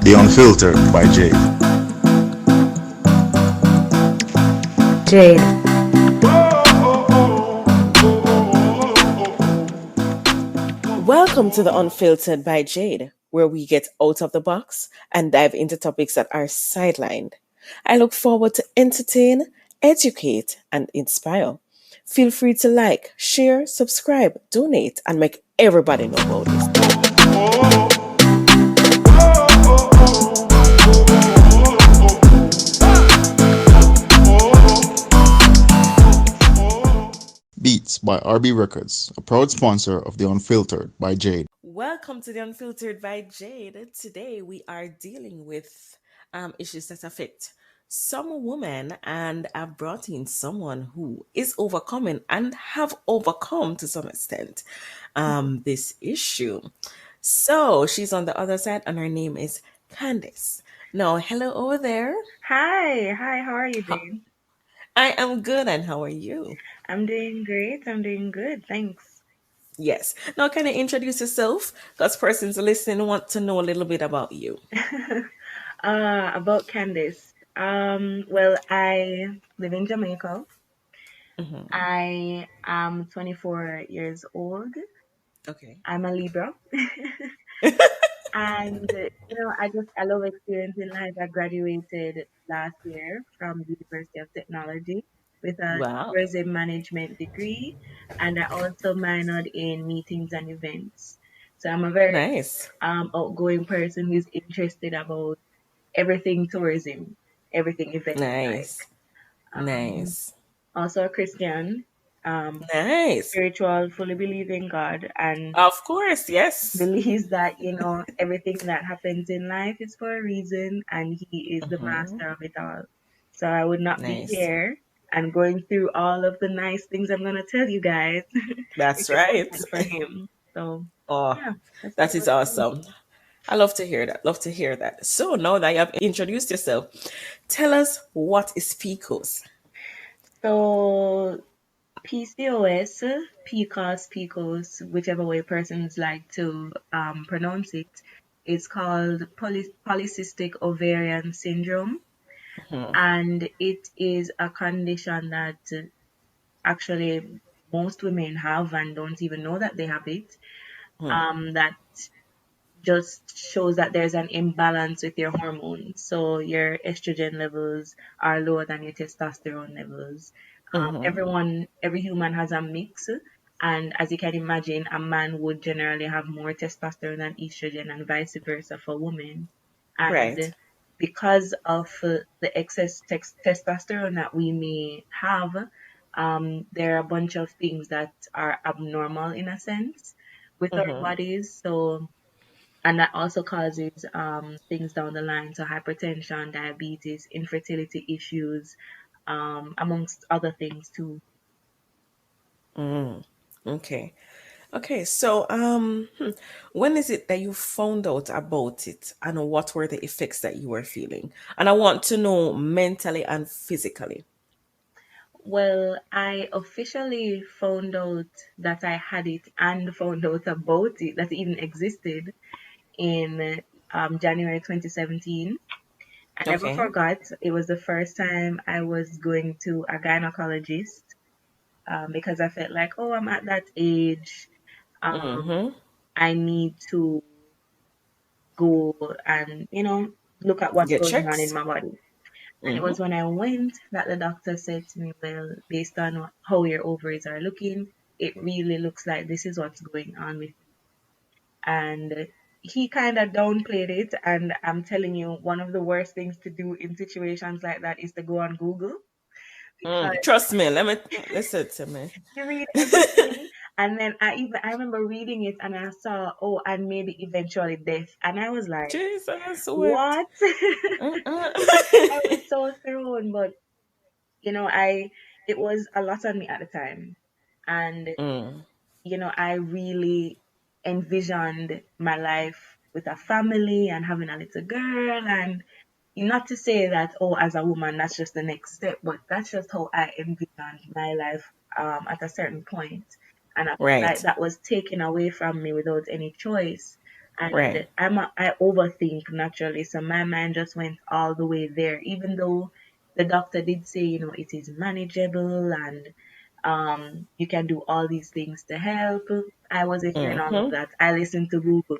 The Unfiltered by Jade. Jade. Welcome to the Unfiltered by Jade, where we get out of the box and dive into topics that are sidelined. I look forward to entertain, educate, and inspire. Feel free to like, share, subscribe, donate, and make everybody know about this. Beats by RB Records, a proud sponsor of The Unfiltered by Jade. Welcome to the Unfiltered by Jade. Today we are dealing with issues that affect some women, and I've brought in someone who is overcoming and have overcome to some extent this issue. So she's on the other side, and her name is Candice. Now, hello over there. Hi, how are you Ho- doing? I am good, and how are you? I'm doing great. I'm doing good. Thanks. Yes. Now, can you introduce yourself? Because persons listening want to know a little bit about you. About Candice. Well, I live in Jamaica. Mhm. I am 24 years old. Okay. I'm a Libra. And I love experiencing life. I graduated last year from the University of Technology with a Wow. tourism management degree, and I also minored in meetings and events. So I'm a very Nice. outgoing person who's interested about everything tourism, everything event like. Nice. Um, Nice. Also a Christian, Nice. spiritual, fully believe in God, and Of course, yes. believes that everything that happens in life is for a reason and he is the Hmm. master of it all. So I would not be Nice. here and going through all of the nice things I'm going to tell you guys if That's it right. wasn't for him. So Oh, yeah, that's that is about me. awesome. I love to hear that. Love to hear that. So now that you have introduced yourself, tell us what is PCOS. So PCOS, PCOS, whichever way persons like to pronounce it, is called polycystic ovarian syndrome, Hmm. and it is a condition that actually most women have and don't even know that they have it. Hmm. That just shows that there's an imbalance with your hormones. So your estrogen levels are lower than your testosterone levels. Hmm. Every human has a mix. And as you can imagine, a man would generally have more testosterone than estrogen and vice versa for women. Right. And because of the excess testosterone that we may have, there are a bunch of things that are abnormal in a sense with our Hmm. bodies. So, and that also causes things down the line, so hypertension, diabetes, infertility issues, amongst other things too. Mm. Okay. Okay, so when is it that you found out about it and what were the effects that you were feeling? And I want to know mentally and physically. Well, I officially found out that I had it and found out about it, that it even existed, in January 2017. I never Okay. forgot. It was the first time I was going to a gynecologist, because I felt like, oh, I'm at that age. Mm-hmm. I need to go and, look at what's Get going on in checks. my body. And it Mm-hmm. was when I went that the doctor said to me, well, based on how your ovaries are looking, it really looks like this is what's going on with you. And he kind of downplayed it. And I'm telling you, one of the worst things to do in situations like that is to go on Google, because Trust me, let me listen to me. you read everything. And then I remember reading it and I saw, oh, and maybe eventually death. And I was like, Jesus wept. what? Uh-uh. I was so thrown, but I it was a lot on me at the time. And Mm, I really envisioned my life with a family and having a little girl, and not to say that, oh, as a woman that's just the next step, but that's just how I envisioned my life at a certain point. And I felt like right. that was taken away from me without any choice. And Right. I overthink naturally, so my mind just went all the way there. Even though the doctor did say, it is manageable and you can do all these things to help. I wasn't hearing all of Mm-hmm. that. I listened to Google.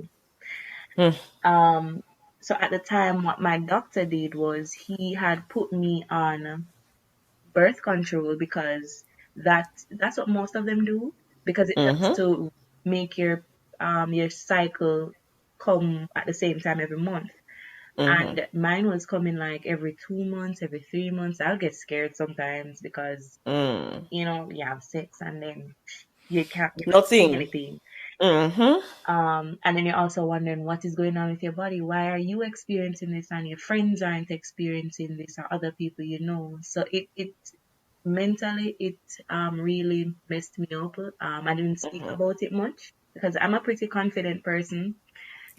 Mm. Um, so at the time, what my doctor did was he had put me on birth control because that's what most of them do, because it helps Mm-hmm. to make your cycle come at the same time every month. Mm-hmm. And mine was coming like every 2 months, every 3 months. I'll get scared sometimes because Mm. you have sex and then you're not seeing Nothing. anything. Mm-hmm. And then you're also wondering what is going on with your body. Why are you experiencing this and your friends aren't experiencing this, or other people you know? So it mentally it really messed me up. I didn't speak Mm-hmm. about it much because I'm a pretty confident person.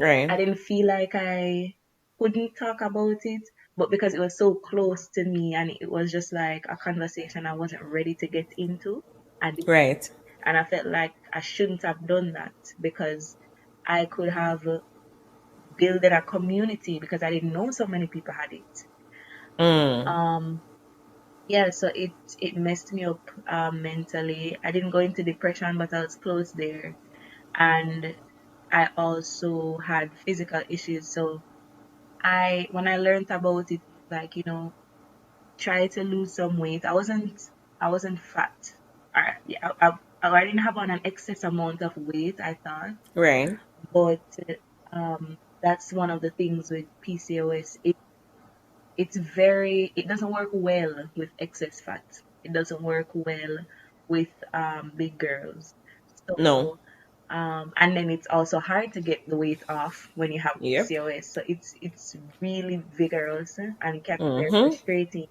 I Right. didn't feel like I couldn't talk about it, but because it was so close to me and it was just like a conversation I wasn't ready to get into, I did. Right. And I felt like I shouldn't have done that because I could have built a community because I didn't know so many people had it. Mm. Um, yeah, so it messed me up mentally. I didn't go into depression, but I was close there, and I also had physical issues. So when I learned about it, like try to lose some weight. I wasn't fat. Yeah, I didn't have on an excess amount of weight, I thought, Right. but that's one of the things with PCOS. It doesn't work well with excess fat. It doesn't work well with big girls. No. So and then it's also hard to get the weight off when you have Yep. PCOS. So it's really vigorous and it can be very Mm-hmm. frustrating.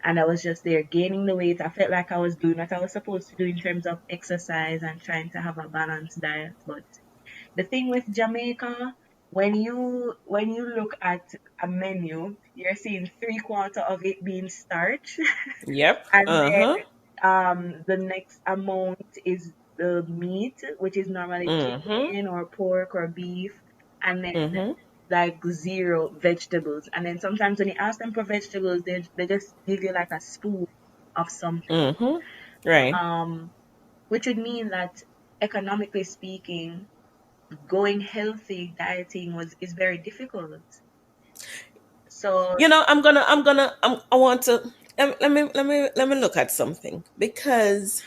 And I was just there gaining the weight. I felt like I was doing what I was supposed to do in terms of exercise and trying to have a balanced diet. But the thing with Jamaica, when you look at a menu, you're seeing 3/4 of it being starch, Yep. and then Uh-huh. the next amount is the meat, which is normally Mm-hmm. chicken or pork or beef, and then Mm-hmm. like zero vegetables. And then sometimes when you ask them for vegetables, they just give you like a spoon of something. Mm-hmm. Right. Um, which would mean that economically speaking, going healthy dieting is very difficult. So I want to let me look at something because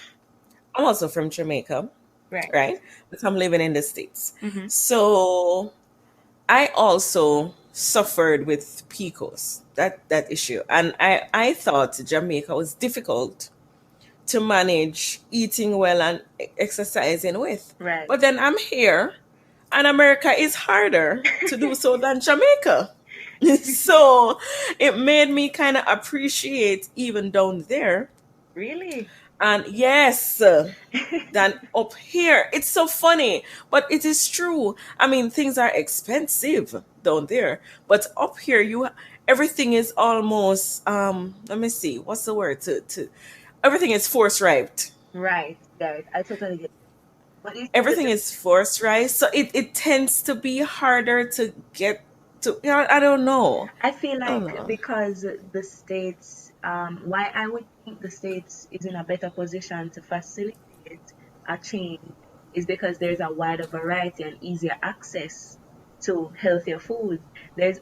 I'm also from Jamaica, right. right? But I'm living in the States. Hmm. So I also suffered with PCOS, that issue. And I thought Jamaica was difficult to manage eating well and exercising with. Right. But then I'm here and America is harder to do so than Jamaica. So it made me kind of appreciate even down there. Really? And yes, than up here. It's so funny, but it is true. I mean, things are expensive down there, but up here, everything is almost Let me see, what's the word to everything is force right. Right. Right. I totally get it. But Everything is force right, so it tends to be harder to get to. I don't know. I feel I don't like know. because the states, why I would think the states is in a better position to facilitate a change is because there's a wider variety and easier access to healthier foods.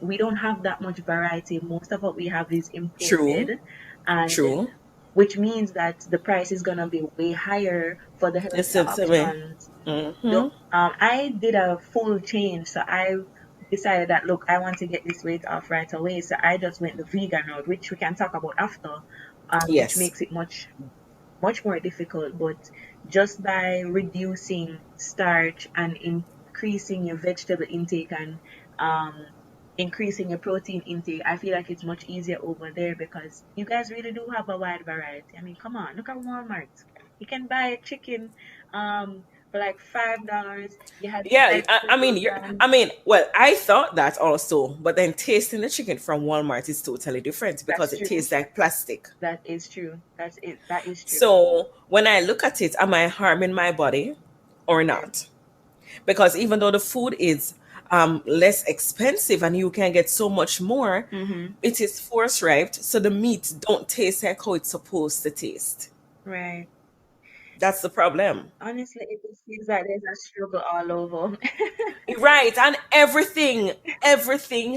We don't have that much variety. Most of what we have is True. imported, and True. which means that the price is gonna be way higher for the It's healthier to me. options. Mm-hmm. I did a full change, so I decided that look, I want to get this weight off right away, so I just went the vegan route, which we can talk about after, which Yes. makes it much more difficult. But just by reducing starch and increasing your vegetable intake and um, increasing your protein intake, I feel like it's much easier over there because you guys really do have a wide variety. I mean, come on, look at Walmart. You can buy a chicken for like $5. You have Yeah, I mean, vegetables and well, I thought that also, but then tasting the chicken from Walmart is totally different because that's it true. tastes like plastic. That is true. That's it. That is true. So when I look at it, am I harming my body or Right. not? Because even though the food is less expensive and you can get so much more. Mm-hmm. It is force raped, so the meat don't taste like how it's supposed to taste. Right. That's the problem. Honestly, it just seems like there's a struggle all over. Right, and everything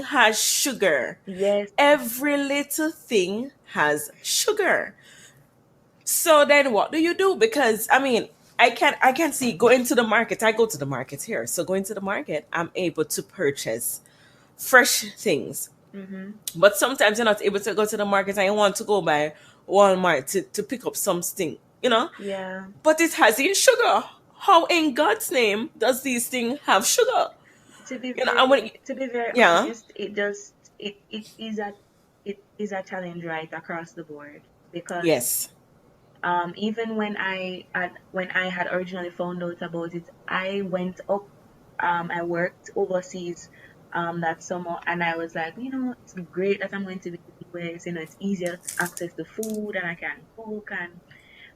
has sugar. Yes. Every little thing has sugar. So then what do you do? Because I mean, I can see going to the market. I go to the market here. So going to the market, I'm able to purchase fresh things. Mm-hmm. But sometimes you're not able to go to the market and you want to go by Walmart to pick up something, you know? Yeah. But it has in sugar. How in God's name does these things have sugar? You know, and when To be very yeah. honest, it is a challenge right across the board because Yes. even when I had originally found out about it, I went up. I worked overseas that summer, and I was like, it's great that I'm going to be in the US. It's easier access to food, and I can cook.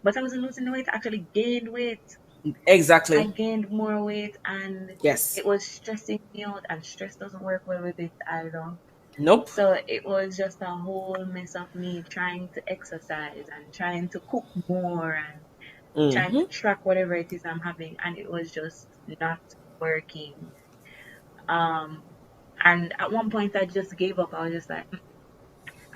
But I wasn't losing weight. I actually gained weight. I Exactly. gained more weight, and Yes. it was stressing me out. And stress doesn't work well with it either. Nope. So it was just a whole mess of me trying to exercise and trying to cook more and trying to Mm-hmm. track whatever it is I'm having, and it was just not working. Um, and at one point, I just gave up. I was just like,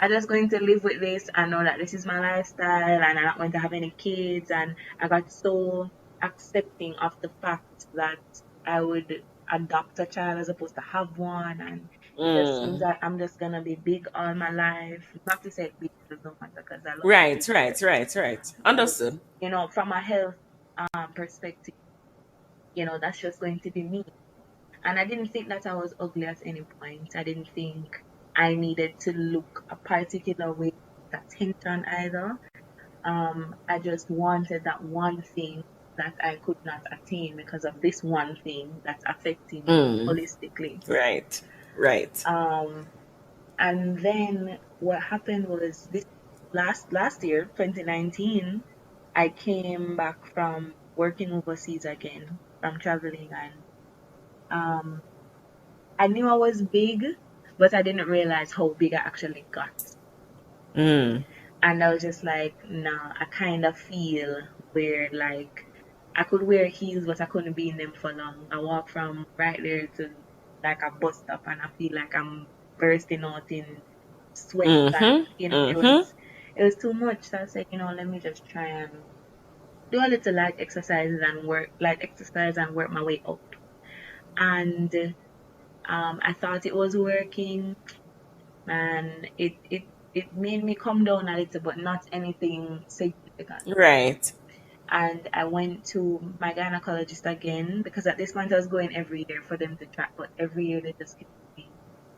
I'm just going to live with this and know that this is my lifestyle, and I'm not going to have any kids. And I got so accepting of the fact that I would adopt a child as opposed to have one, and it just seems Mm. like I'm just gonna be big all my life. Not to say big doesn't matter because I love to be Right, bigger, right, right, right. but Understood. from a health perspective, that's just going to be me. And I didn't think that I was ugly at any point. I didn't think I needed to look a particular way to attention either. I just wanted that one thing that I could not attain because of this one thing that's affecting me Mm. holistically. Right. Right. Um, and then what happened was this last year, 2019, I came back from working overseas again, from traveling, and um, I knew I was big, but I didn't realize how big I actually got. Mm. And I was just like, nah, I kind of feel weird. Like, I could wear heels, but I couldn't be in them for long. I walk from right there to like a bus stop, and I feel like I'm bursting out in sweat. And, Mm-hmm. Mm-hmm. it was too much. So I said, let me just try and do a little light exercise and work my way up. And I thought it was working, and it made me come down a little, but not anything significant. Right. And I went to my gynecologist again because at this point I was going every year for them to track, but every year they just kept me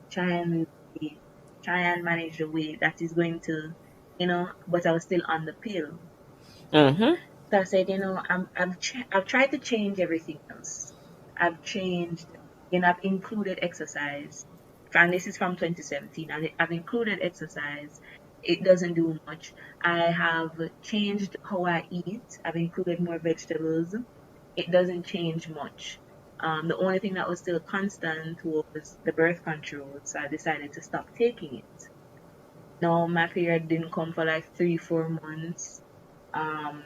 try and lose weight, try and manage the weight that is going to, but I was still on the pill. Mm-hmm. So I said, I've tried to change everything else. I've changed, I've included exercise. And this is from 2017. I've included exercise. It doesn't do much. I have changed how I eat. I've included more vegetables. It doesn't change much. The only thing that was still constant was the birth control. So I decided to stop taking it. No, my period didn't come for like 3, 4 months. Um,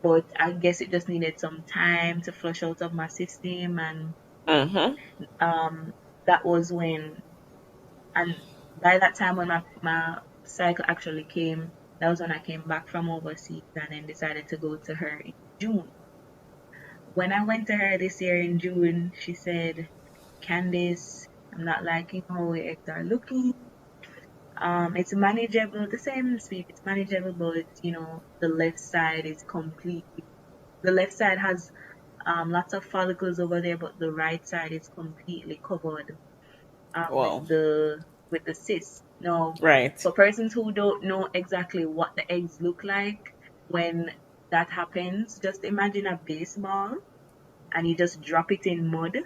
but I guess it just needed some time to flush out of my system, and Mm-hmm. um, that was when, and by that time when my cycle actually came, that was when I came back from overseas and then decided to go to her in June. When I went to her this year in June, she said, Candice, I'm not liking how your eggs are looking. It's manageable, the same speed, it's manageable, but the left side is completely, the left side has lots of follicles over there, but the right side is completely covered with Wow. the cyst. Now, Right. for persons who don't know exactly what the eggs look like when that happens, just imagine a baseball and you just drop it in mud,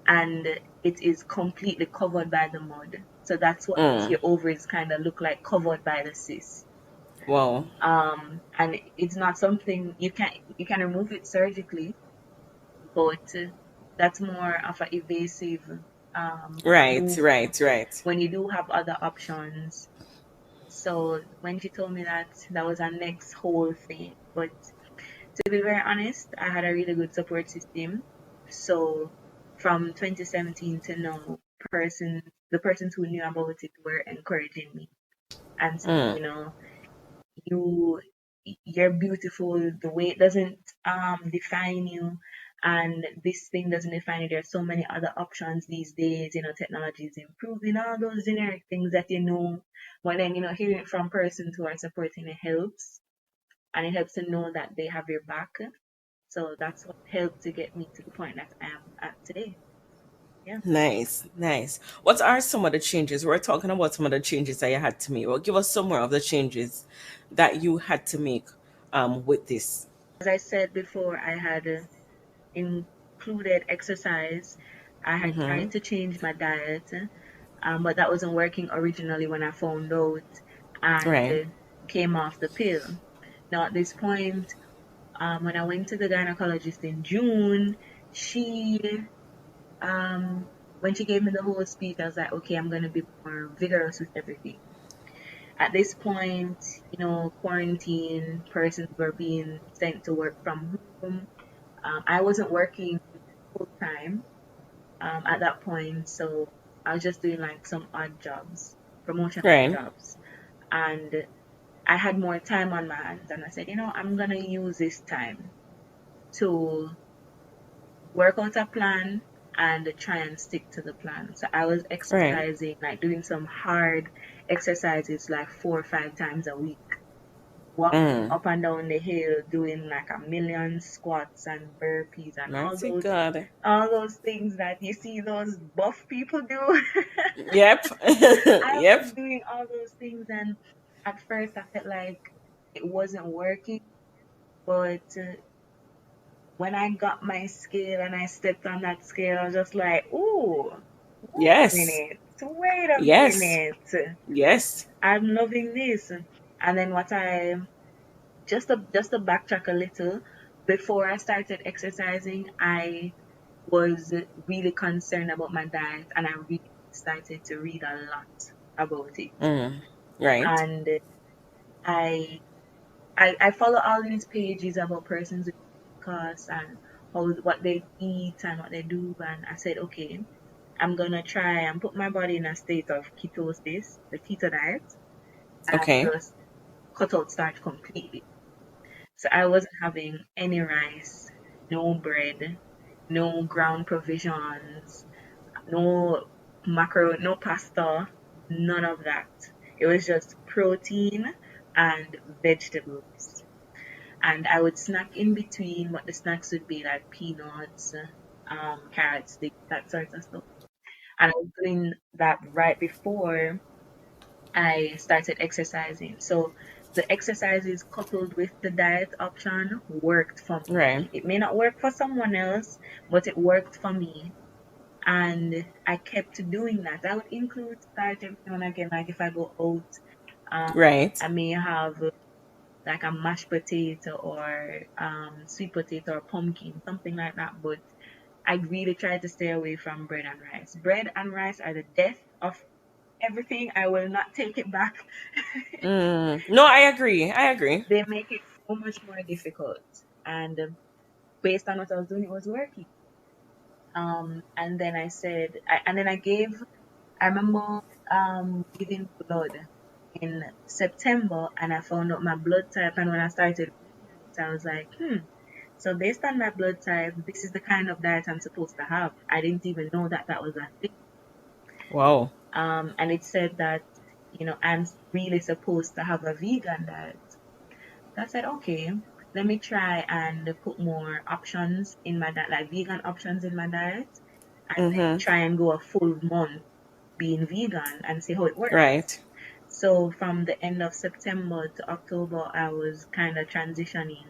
and it is completely covered by the mud. So that's what Mm. your ovaries kind of look like, covered by the cyst. Wow. And it's not something you can remove it surgically, but that's more of an evasive Right, move right, right. when you do have other options. So when she told me that, that was our next whole thing. But to be very honest, I had a really good support system. So from 2017 to now, the persons who knew about it were encouraging me and saying, Mm, you know, you you're beautiful. The weight doesn't define you, and this thing doesn't define you. There's so many other options these days. You know, technology is improving. All those generic things that you know. But then hearing it from persons who are supporting it helps, and it helps to know that they have your back. So that's what helped to get me to the point that I am at today. Yeah. nice, nice. What are some of the changes? We're talking about some of the changes that you had to make. Well, give us some more of the changes that you had to make with this. As I said before, I had included exercise. I had Mm-hmm. tried to change my diet, but that wasn't working originally when I found out and Right, came off the pill. Now, at this point, when I went to the gynecologist in June, she, when she gave me the whole speech, I was like, okay, I'm going to be more vigorous with everything. At this point, quarantine persons were being sent to work from home. I wasn't working full time at that point, so I was just doing like some odd jobs, promotional right, jobs, and I had more time on my hands. And I said, I'm gonna use this time to work out a plan and try and stick to the plan. So I was right. exercising, like doing some hard exercises, like 4 or 5 times a week, walking Mm. up and down the hill, doing like a million squats and burpees and all Mighty those God. all those things that you see those buff people do. Yep. I Yep. was doing all those things, and at first I felt like it wasn't working. But when I got my scale and I stepped on that scale, I was just like, ooh, wait a Yes. minute, wait a Yes. minute. Yes. I'm loving this. And then what I just to backtrack a little, before I started exercising, I was really concerned about my diet, and I really started to read a lot about it. Mm. Right. And I follow all these pages about persons with PCOS and what they eat and what they do, and I said, okay, I'm gonna try and put my body in a state of ketosis, the keto diet, and Okay. just cut out starch completely. So I wasn't having any rice, no bread, no ground provisions, no macaroni, no pasta, none of that. It was just protein and vegetables. And I would snack in between. What the snacks would be like peanuts, carrot sticks, that sort of stuff. And I was doing that right before I started exercising. So the exercises coupled with the diet option worked for Right. me. It may not work for someone else, but it worked for me. And I kept doing that. I would include starch every now and again, like if I go out, Right. I may have like a mashed potato or sweet potato or pumpkin, something like that. But I really try to stay away from bread and rice. Bread and rice are the death of everything. I will not take it back. Mm. No, I agree. I agree. They make it so much more difficult. And based on what I was doing, it was working. And then I said, and then I remember giving blood in September, and I found out my blood type. And when I started reading it, I was like, so based on my blood type, this is the kind of diet I'm supposed to have. I didn't even know that that was a thing. Wow. And it said that, I'm really supposed to have a vegan diet. So I said, okay, let me try and put more options in my diet, like vegan options in my diet, and then Mm-hmm. try and go a full month being vegan and see how it works. Right. So from the end of September to October, I was kind of transitioning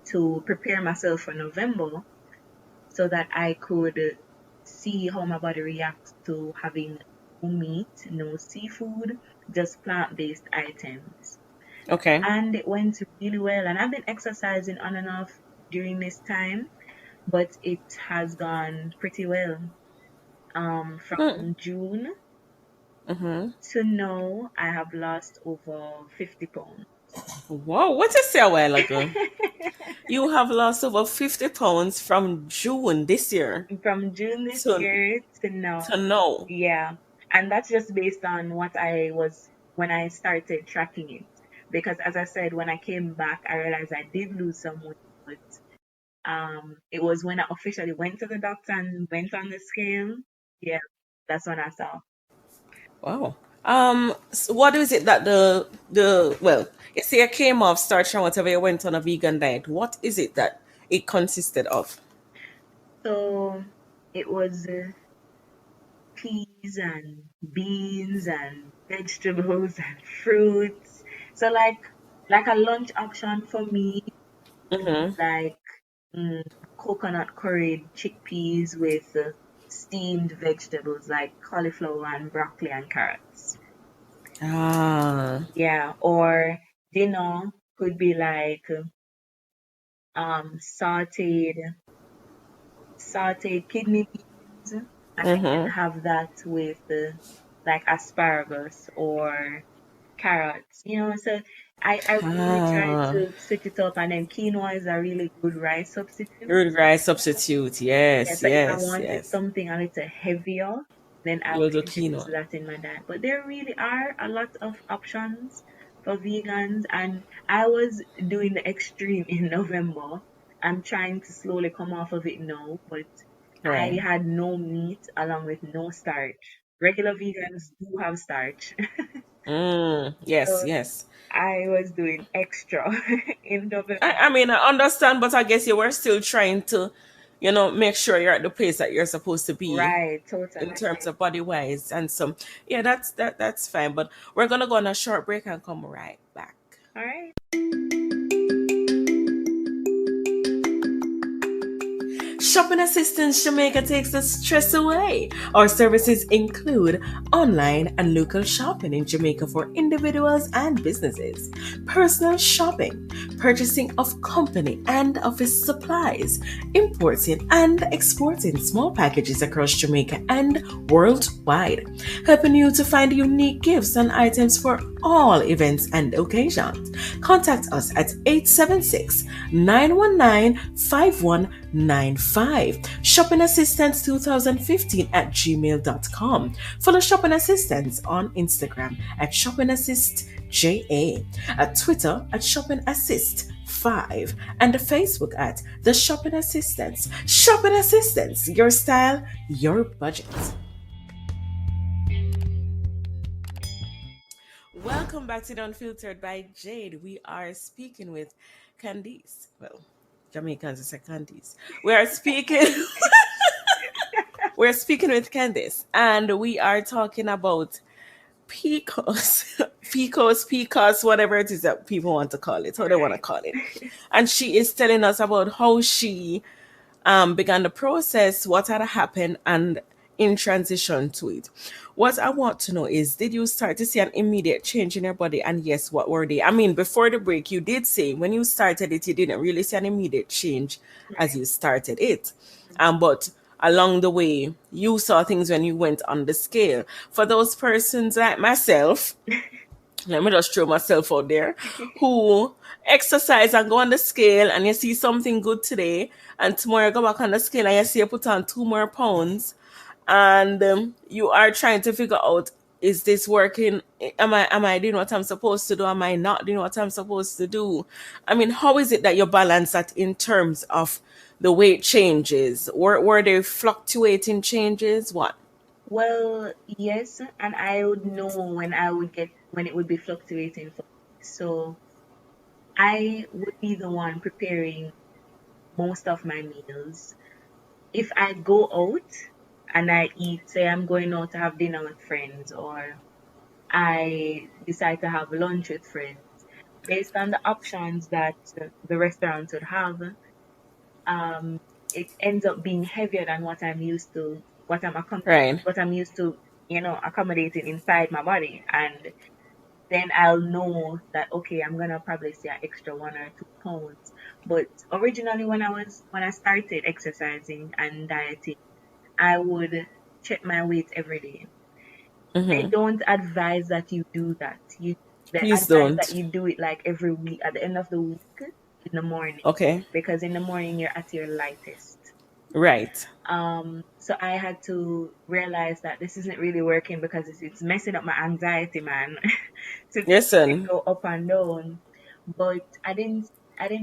to prepare myself for November so that I could see how my body reacts to having no meat, no seafood, just plant-based items. Okay. And it went really well. And I've been exercising on and off during this time. but it has gone pretty well. Hmm. From June Mm-hmm. to now, I have lost over 50 pounds. Whoa, what you say a while ago? You have lost over 50 pounds from June this year From June this to year to now. now. Yeah. And that's just based on what I was when I started tracking it. Because as I said, when I came back, I realized I did lose some weight, but it was when I officially went to the doctor and went on the scale. Yeah, that's when I saw. Wow. So what is it that the well, you say you came off starch and whatever you went on a vegan diet. What is it that it consisted of? So it was peas and beans and vegetables and fruits. So like a lunch option for me would be Mm-hmm. like mm, coconut curried chickpeas with steamed vegetables like cauliflower and broccoli and carrots. Ah. Yeah, or dinner could be like sauteed kidney beans, and I can Mm-hmm. have that with like asparagus or carrots, so I really try Ah. to switch it up, and then quinoa is a really good rice substitute. Root rice substitute. Yeah, Yes, so if I yes, wanted yes. something a little heavier, then I You'll would do introduce quinoa. that in my diet. But there really are a lot of options for vegans, and I was doing the extreme in November. I'm trying to slowly come off of it now, but I Right. had no meat along with no starch. Regular vegans do have starch. Yes, So yes. I was doing extra in I November. mean, I understand, but I guess you were still trying to, make sure you're at the place that you're supposed to be Right, in totally. terms of body wise and some. Yeah, that's fine. But we're gonna go on a short break and come right back. All right. Shopping Assistance Jamaica takes the stress away. Our services include online and local shopping in Jamaica for individuals and businesses, personal shopping, purchasing of company and office supplies, importing and exporting small packages across Jamaica and worldwide, helping you to find unique gifts and items for all events and occasions. Contact us at 876 919 5195. Shopping Assistance 2015 at gmail.com. Follow Shopping Assistance on Instagram at Shopping Assist JA, at Twitter at Shopping Assist 5, and Facebook at The Shopping Assistance. Shopping Assistance, your style, your budget. Welcome back to the Unfiltered by Jade. We are speaking with Candice. Well, Jamaicans say Candice. We are speaking. We're speaking with Candice, and we are talking about PCOS, PCOS, whatever it is that people want to call it, how they want to Right. call it. And she is telling us about how she began the process, what had happened, and in transition to it. What I want to know is, did you start to see an immediate change in your body? And yes, what were they? I mean, before the break, you did say when you started it, you didn't really see an immediate change as Right. you started it. But along the way, you saw things when you went on the scale. For those persons like myself, let me just throw myself out there, who exercise and go on the scale and you see something good today, and tomorrow you go back on the scale and you see you put on 2 more pounds, and you are trying to figure out, is this working? Am I doing what I'm supposed to do? Am I not doing what I'm supposed to do? I mean, how is it that you balance that in terms of the weight changes? Were they fluctuating changes? What? Well, yes, and I would know when it would be fluctuating for me. So I would be the one preparing most of my meals. If I go out and I eat, say I'm going out to have dinner with friends, or I decide to have lunch with friends, based on the options that the restaurant would have, um, it ends up being heavier than what I'm used to, Right. what I'm used to, accommodating inside my body. And then I'll know that okay, I'm gonna probably see an extra 1 or 2 pounds. But originally, when I started exercising and dieting, I would check my weight every day. They Mm-hmm. don't advise that you do that. They Please advise that don't. you do it like every week at the end of the week in the morning, Okay. because in the morning you're at your lightest. Right. So I had to realize that this isn't really working because it's messing up my anxiety, man, to it Listen. go up and down. But I didn't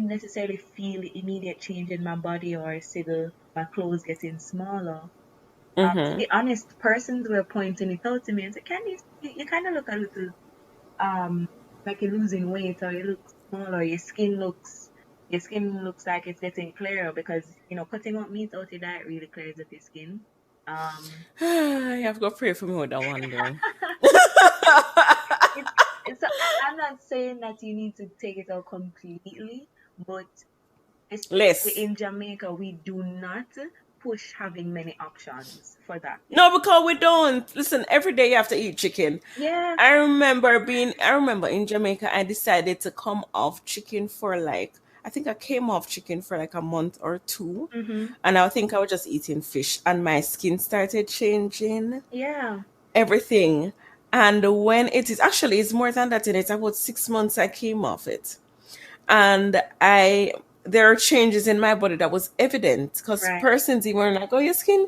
necessarily feel the immediate change in my body or see my clothes getting smaller. To Mm-hmm. be honest, persons were pointing it out to me and said, Candice, you kind of look a little um like you're losing weight, or you look smaller, your skin looks like it's getting clearer, because cutting out meat out your diet really clears up your skin. Um You have to go pray for me with that one though. it, I'm not saying that you need to take it out completely, but especially Less. in Jamaica, we do not push having many options for that. No, because we don't. Listen, every day you have to eat chicken. Yeah. I remember in Jamaica, I decided to come off chicken for like, I think I came off chicken for like a month or two. Mm-hmm. And I think I was just eating fish and my skin started changing, Yeah. everything. And when it is actually, it's more than that in it. About 6 months I came off it. And there are changes in my body that was evident because Right. persons even were like, oh, your skin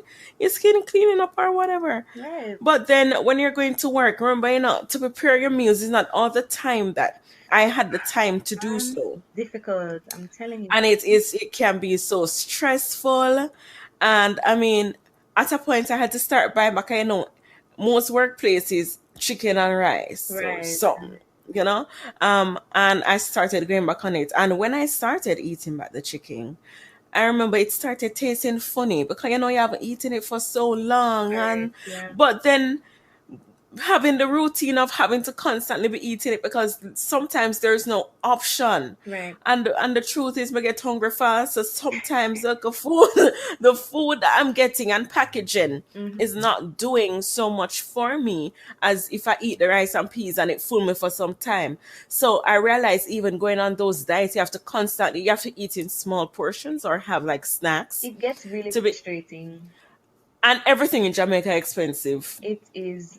cleaning up or whatever. Right. But then when you're going to work, remember, to prepare your meals is not all the time that I had the time to do so. Difficult. I'm telling you. And it can be so stressful. And I mean, at a point I had to start buying back, most workplaces chicken and rice or Right. something, and I started going back on it. And when I started eating back the chicken, I remember it started tasting funny because you haven't eaten it for so long. Right. And Yeah. but then having the routine of having to constantly be eating it because sometimes there's no option. Right. And the truth is, I get hungry fast. So sometimes the food, the food that I'm getting and packaging is Mm-hmm. not doing so much for me as if I eat the rice and peas and it full me for some time. So I realize even going on those diets, you have to eat in small portions or have like snacks It gets really to be, frustrating. and everything in Jamaica expensive. It is.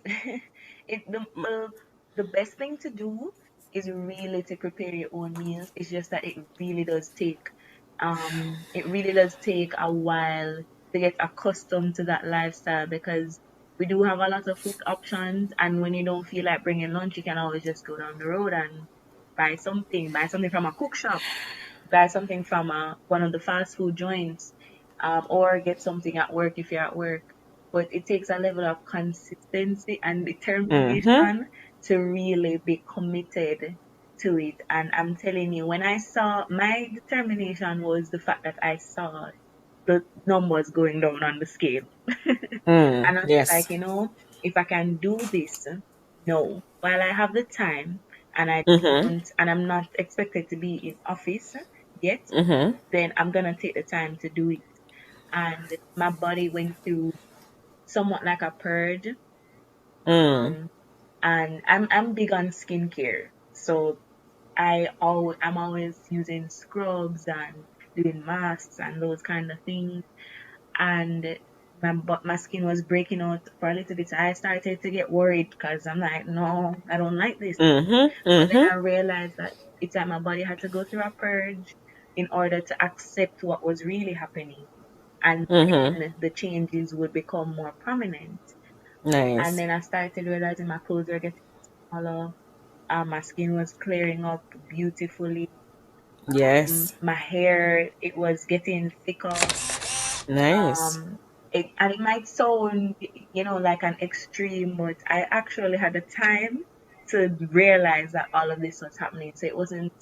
The best thing to do is really to prepare your own meals. It's just that it really does take a while to get accustomed to that lifestyle, because we do have a lot of food options, and when you don't feel like bringing lunch, you can always just go down the road and buy something from a cook shop, buy something from one of the fast food joints, or get something at work if you're at work. But it takes a level of consistency and Mm-hmm. determination to really be committed to it. And I'm telling you, when I saw, my determination was the fact that I saw the numbers going down on the scale. And I was Yes. like, if I can do this, no, while I have the time, and Mm-hmm. I'm not expected to be in office yet, Mm-hmm. then I'm gonna take the time to do it. And my body went through somewhat like a purge. Mm. Um, and I'm big on skincare, so I'm always using scrubs and doing masks and those kind of things. And my skin was breaking out for a little bit. I started to get worried because I'm like, no, I don't like this. Mm-hmm. But then Mm-hmm. I realized that it's like my body had to go through a purge in order to accept what was really happening. And Mm-hmm. then the changes would become more prominent. And Nice. then I started realizing my clothes were getting smaller. My skin was clearing up beautifully. Yes. My hair, it was getting thicker. Nice. And it might sound, like an extreme, but I actually had the time to realize that all of this was happening. So it wasn't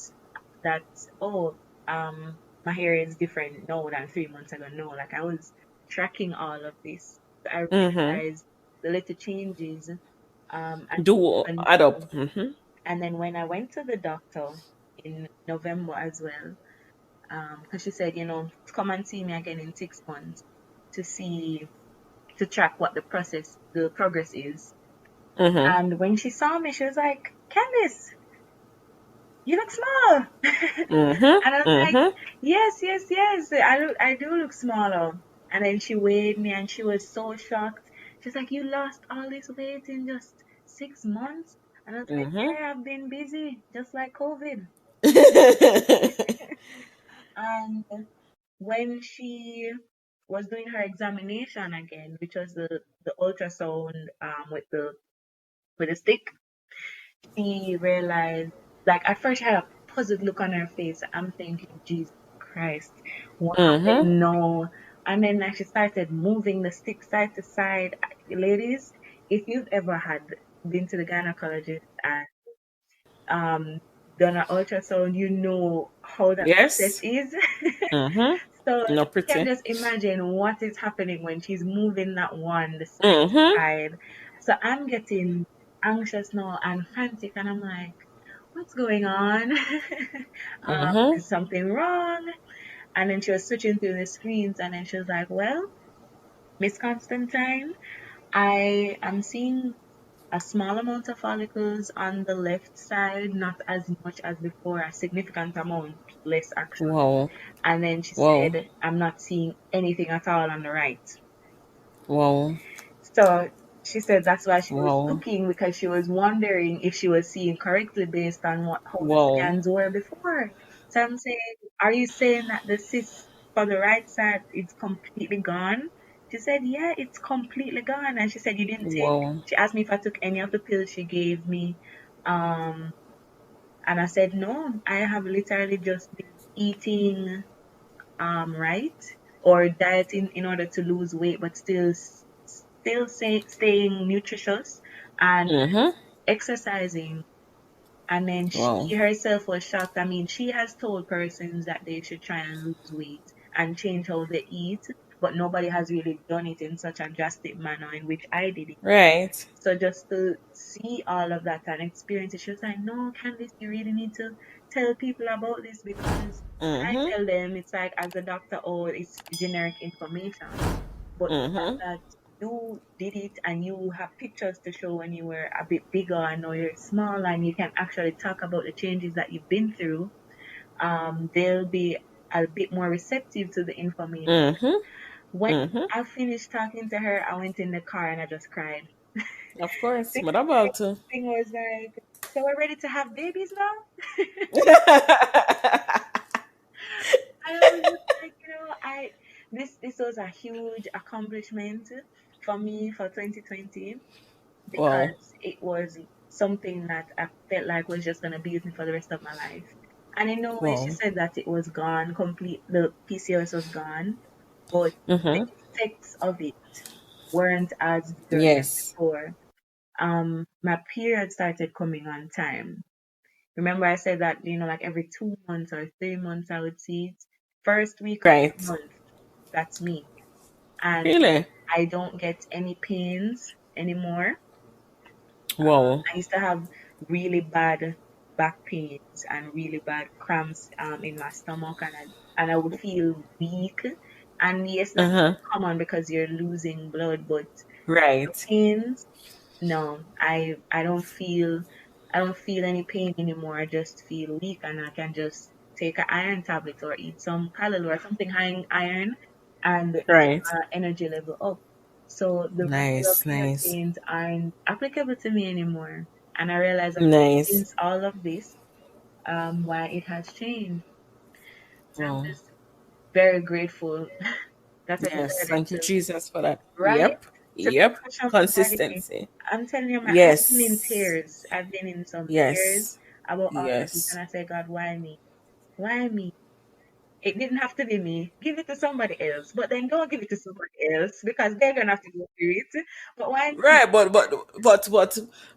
that, oh, my hair is different now than 3 months ago. No, like I was tracking all of this. So I Mm-hmm. realized the little changes, and Do and add up. Mm-hmm. and then when I went to the doctor in November as well, because she said, come and see me again in 6 months to see, to track what the progress is. Mm-hmm. And when she saw me, she was like, Candice, you look small. Mhm. And I was like, Mhm. yes, yes, yes. I do look smaller. And then she weighed me and she was so shocked. She's like, you lost all this weight in just 6 months? And I was like, Mhm. yeah, I've been busy, just like COVID. And when she was doing her examination again, which was the ultrasound with the stick, she realized, like, at first she had a puzzled look on her face. I'm thinking, Jesus Christ, what Mhm. happened? No. And then like, she started moving the stick side to side. Ladies, if you've ever had been to the gynecologist and um done an ultrasound, you know how that process Yes. is. Mhm. So Not you can pretty. just imagine what is happening when she's moving that one, the side to Mhm. side. So I'm getting anxious now and frantic, and I'm like, what's going on? Mhm. Is something wrong? And then she was switching through the screens, and then she was like, well, Miss Constantine, I am seeing a small amount of follicles on the left side, not as much as before, a significant amount less actually. Wow. And then she Wow. said, I'm not seeing anything at all on the right. Wow. So she said that's why she was Wow. looking, because she was wondering if she was seeing correctly based on how the Wow. scans were before. So I'm saying, are you saying that the cyst for the right side is completely gone? She said, yeah, it's completely gone. And she said, you didn't take, Wow. she asked me if I took any of the pills she gave me. Um, and I said, no, I have literally just been eating right, or dieting in order to lose weight, but staying nutritious and Mhm. exercising. And then Wow. she herself was shocked. I mean, she has told persons that they should try and lose weight and change how they eat, but nobody has really done it in such a drastic manner in which I did it. Right. So just to see all of that and experience it, she was like, no, Candice, you really need to tell people about this, because I Mhm. tell them it's like, as a doctor, oh, it's generic information. But the fact Mhm. that you did it and you have pictures to show when you were a bit bigger and now you're small and you can actually talk about the changes that you've been through, they'll be a bit more receptive to the information. Mhm. When Mhm. I finished talking to her, I went in the car and I just cried. Of course. What Because the about you? thing was like, so we're ready to have babies now? And I was just like, this was a huge accomplishment for me for 2020, Wow. because it was something that I felt like was just gonna be with me for the rest of my life. And in no way she Wow. said that it was gone, the PCOS was gone, but the Mhm. effects of it weren't as vigorous Yes. before. My period started coming on time. Remember I said that, like every 2 months or 3 months I would see it. First week of the Right. month, that's me. And Really? I don't get any pains anymore. Wow. I used to have really bad back pains and really bad cramps in my stomach, and I would feel weak. And yes, that's Uh-huh. common because you're losing blood, but the Right. pains, no, I don't feel any pain anymore. I just feel weak, and I can just take an iron tablet or eat some callaloo or something high in iron and get Right. my energy level up. So the regular Nice. period Nice. pains aren't applicable to me anymore. And I realize that Nice. since all of this, why it has changed. So I'm Wow. just very grateful that I Yes. decided Thank you, to Jesus, for that. right? Yep. To Yep. push on my body. Consistency. I'm telling you, I've been in Yes. tears. I've been in some tears Yes. about all of this. Yes. And I say, God, why me? Why me? It didn't have to be me. Give it to somebody else. But then don't give it to somebody else because they're going to have to go through it. But why me? Right,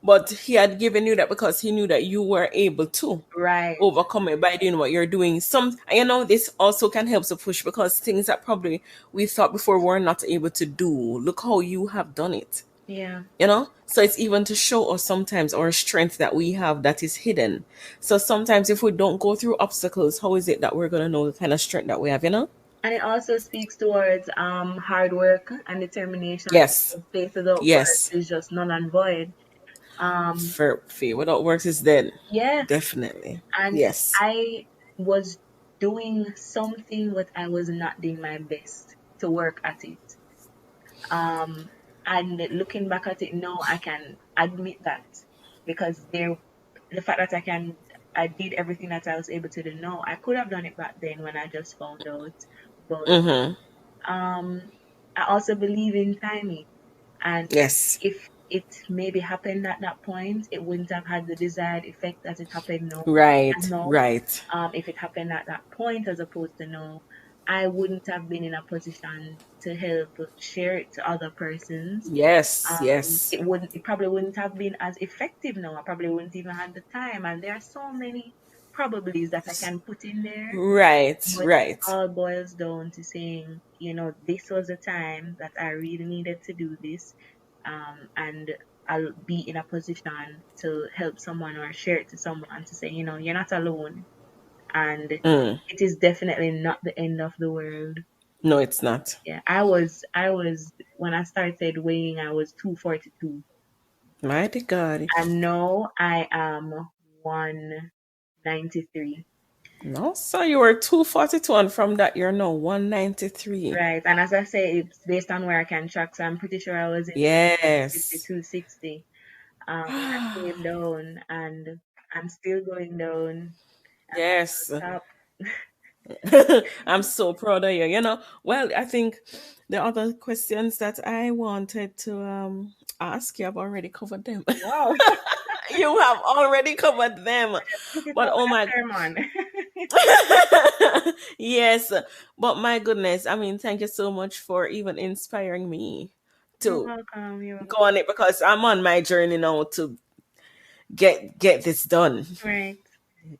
but he had given you that because he knew that you were able to Right. overcome it by doing what you're doing. This also can help to push because things that probably we thought before we're not able to do. Look how you have done it. Yeah. So it's even to show us sometimes our strength that we have that is hidden. So sometimes if we don't go through obstacles, how is it that we're gonna know the kind of strength that we have? And it also speaks towards hard work and determination. Yes. Faith without works Yes. is just null and void. Um, Fee, without works is dead. yeah, Definitely. and Yes. I was doing something, but I was not doing my best to work at it. Um, and looking back at it now, I can admit that because the fact that I did everything that I was able to do now. I could have done it back then when I just found out, but Mm-hmm. um, I also believe in timing. And Yes. if it maybe happened at that point, it wouldn't have had the desired effect that it happened now. And Right. now, Right. if it happened at that point as opposed to now, I wouldn't have been in a position to help share it to other persons. Yes. Yes. It probably wouldn't have been as effective now. I probably wouldn't even have the time. And there are so many probablys that I can put in there, Right. but it Right. all boils down to saying, this was the time that I really needed to do this. And I'll be in a position to help someone or share it to someone to say, you're not alone. And Mm. it is definitely not the end of the world. No, it's not. Yeah, I was, when I started weighing, I was 242. Mighty God. And now I am 193. No, so you were 242, and from that you're now 193. Right. And as I say, it's based on where I can track. So I'm pretty sure I was in 250, Yes. 260 when I came down, and I'm still going down. I'm Yes. not on top. I'm so proud of you. Well, I think the other questions that I wanted to ask you, I've already covered them. Wow. You have already covered them. Took it But over oh that my sermon. yes, but my goodness, I mean, thank you so much for even inspiring me You're to welcome. You're welcome. go on it, because I'm on my journey now to get this done. Right.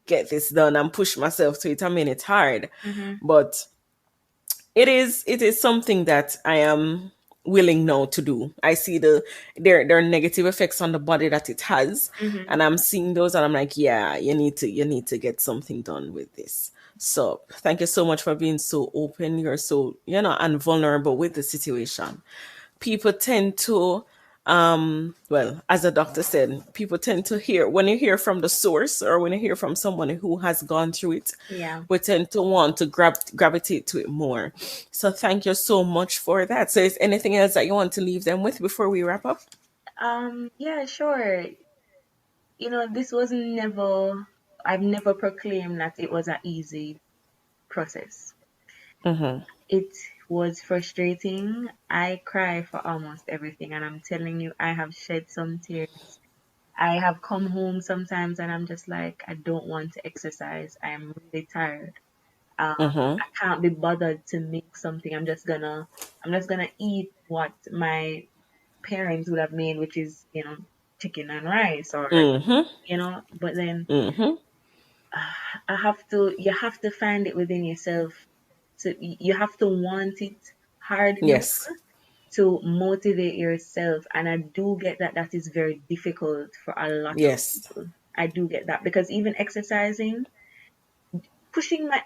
Get this done and push myself to it. I mean, it's hard, Mm-hmm. but it is something that I am willing now to do. I see there are negative effects on the body that it has, Mm-hmm. and I'm seeing those, and I'm like, yeah, you need to get something done with this. So thank you so much for being so open. You're so and vulnerable with the situation. People tend to well, as the doctor said, people tend to hear when you hear from the source, or when you hear from someone who has gone through it, Yeah. we tend to want to gravitate to it more. So thank you so much for that. So is anything else that you want to leave them with before we wrap up? Yeah, sure. This was I've never proclaimed that it was an easy process. Mm-hmm. It was frustrating. I cry for almost everything, and I'm telling you, I have shed some tears. I have come home sometimes and I'm just like, I don't want to exercise. I am really tired. Mm-hmm. I can't be bothered to make something. I'm just gonna eat what my parents would have made, which is, chicken and rice, or Mm-hmm. but then Mm-hmm. you have to find it within yourself. So you have to want it hard enough Yes. to motivate yourself. And I do get that that is very difficult for a lot of Yes. people. I do get that because even exercising,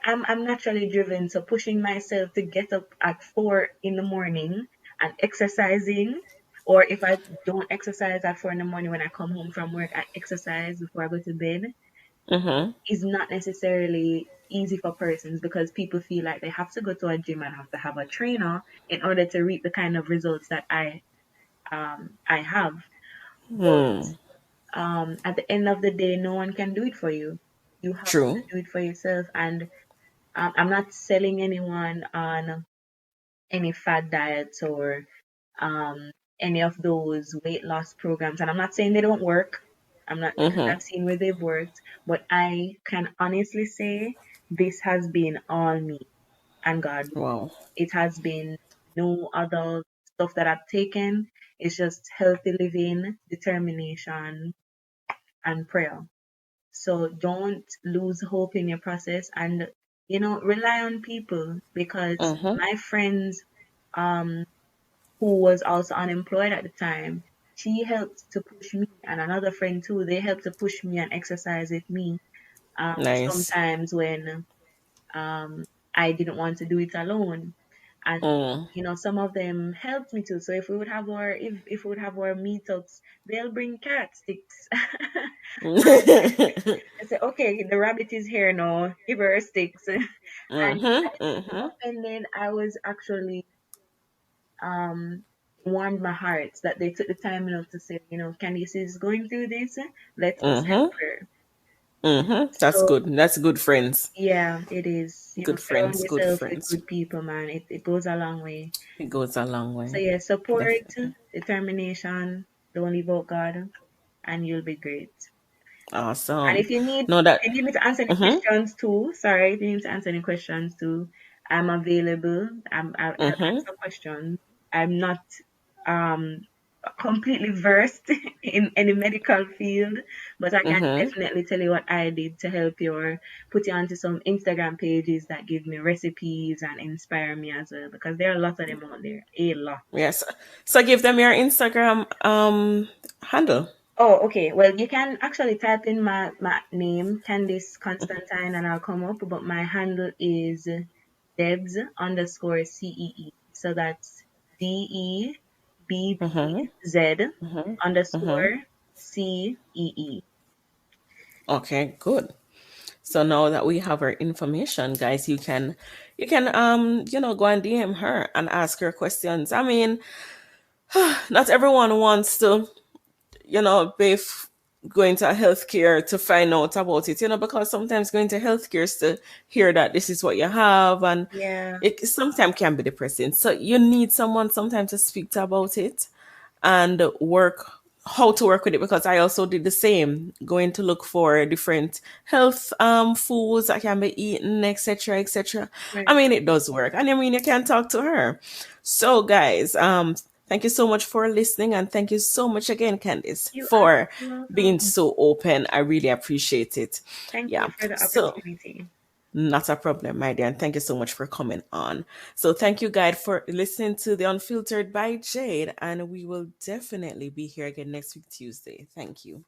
I'm naturally driven, so pushing myself to get up at 4 in the morning and exercising, or if I don't exercise at 4 in the morning when I come home from work, I exercise before I go to bed, Mm-hmm. is not necessarily easy for persons because people feel like they have to go to a gym and have to have a trainer in order to reap the kind of results that I have. But Hmm. at the end of the day, no one can do it for you. You have to True. do it for yourself. And I'm not selling anyone on any fad diets or um, any of those weight loss programs. And I'm not saying they don't work. I'm not, because Mm-hmm. I've seen where they've worked. But I can honestly say this has been all me and God. Wow. It has been no other stuff that I've taken. It's just healthy living, determination, and prayer. So don't lose hope in your process, and rely on people, because Mm-hmm. my friends um who was also unemployed at the time, she helped to push me, and another friend too, they helped to push me and exercise with me Nice. sometimes when um I didn't want to do it alone. And Mm. some of them helped me too. So if we would have our meetups, they'll bring cat sticks. I say, okay, the rabbit is here now. Give her sticks. And Mhm. I picked it Mhm. up, and then I was actually um warmed my heart that they took the time enough to say, Candice is going through this. Let us help Mhm. her. Mhm. That's So good. That's good friends. yeah, it is. Good Surround friends. Good yourself with friends. good people, man. It goes a long way. It goes a long So way. yeah, support, Definitely. determination, don't leave out God, and you'll be great. And Awesome. if you need No, if that. you need me to answer any Mhm. questions too, sorry, if you need to answer any questions too, I'm available. I'll Mhm. answer questions. I'm not um completely versed in any medical field, but I can Mhm. definitely tell you what I did to help you or put you onto some Instagram pages that give me recipes and inspire me as well, because there are a lot of them out there. A lot. Yes. So give them your Instagram handle. Oh, okay. Well, you can actually type in my name, Candice Constantine, and I'll come up. But my handle is Debs underscore CEE. So that's Mhm. DEBBZ Mhm. Mhm. underscore CEE. Okay, good. So now that we have her information, guys, you can go and DM her and ask her questions. I mean, not everyone wants to be going to healthcare to find out about it, because sometimes going to healthcare is to hear that this is what you have, and Yeah, it sometimes can be depressing. So you need someone sometimes to speak to about it and work how to work with it, because I also did the same, going to look for different health foods that can be eaten, etc., etc. I right. mean, it does work, and I mean, you can talk to her. So guys, thank you so much for listening, and thank you so much again, Candice, You are for being welcome. so open. I really appreciate it. Thank you Yeah, for the so opportunity. not a problem, my dear. And thank you so much for coming on. So thank you, guys, for listening to The Unfiltered by Jade. And we will definitely be here again next week, Tuesday. Thank you.